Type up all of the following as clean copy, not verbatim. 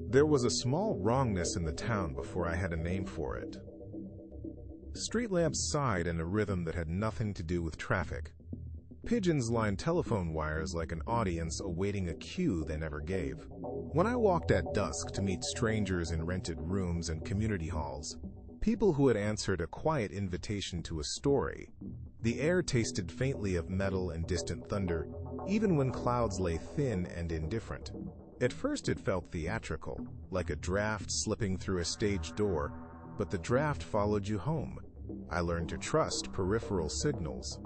There was a small wrongness in the town before I had a name for it. Street lamps sighed in a rhythm that had nothing to do with traffic. Pigeons lined telephone wires like an audience awaiting a cue they never gave. When I walked at dusk to meet strangers in rented rooms and community halls, people who had answered a quiet invitation to a story, the air tasted faintly of metal and distant thunder, even when clouds lay thin and indifferent. At first it felt theatrical, like a draft slipping through a stage door, but the draft followed you home. I learned to trust peripheral signals.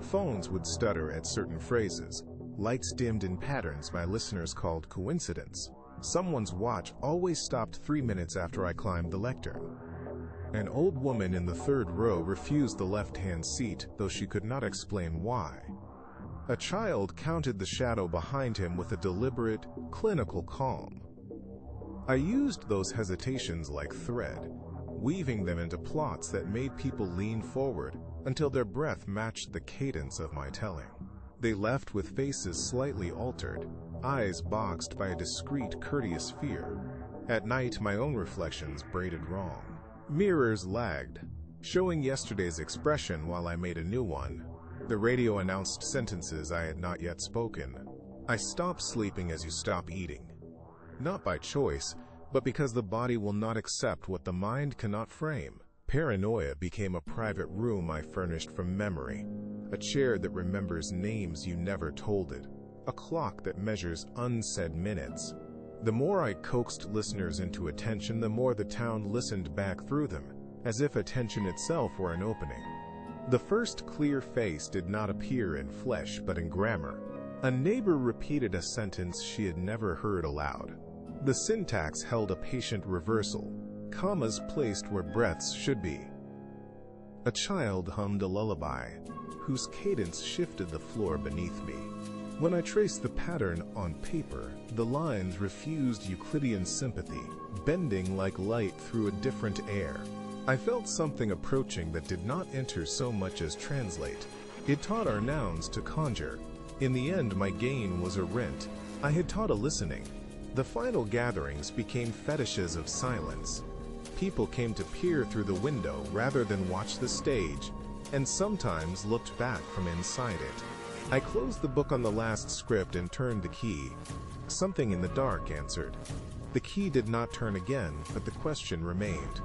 Phones would stutter at certain phrases, lights dimmed in patterns my listeners called coincidence. Someone's watch always stopped 3 minutes after I climbed the lectern. An old woman in the third row refused the left-hand seat, though she could not explain why. A child counted the shadow behind him with a deliberate, clinical calm. I used those hesitations like thread, weaving them into plots that made people lean forward until their breath matched the cadence of my telling. They left with faces slightly altered, eyes boxed by a discreet, courteous fear. At night, my own reflections braided wrong. Mirrors lagged, showing yesterday's expression while I made a new one. The radio announced sentences I had not yet spoken. I stop sleeping as you stop eating. Not by choice, but because the body will not accept what the mind cannot frame. Paranoia became a private room I furnished from memory, a chair that remembers names you never told it, a clock that measures unsaid minutes. The more I coaxed listeners into attention, the more the town listened back through them, as if attention itself were an opening. The first clear face did not appear in flesh, but in grammar. A neighbor repeated a sentence she had never heard aloud. The syntax held a patient reversal, commas placed where breaths should be. A child hummed a lullaby, whose cadence shifted the floor beneath me. When I traced the pattern on paper, the lines refused Euclidean sympathy, bending like light through a different air. I felt something approaching that did not enter so much as translate. It taught our nouns to conjure. In the end, my gain was a rent. I had taught a listening. The final gatherings became fetishes of silence. People came to peer through the window rather than watch the stage, and sometimes looked back from inside it. I closed the book on the last script and turned the key. Something in the dark answered. The key did not turn again, but the question remained.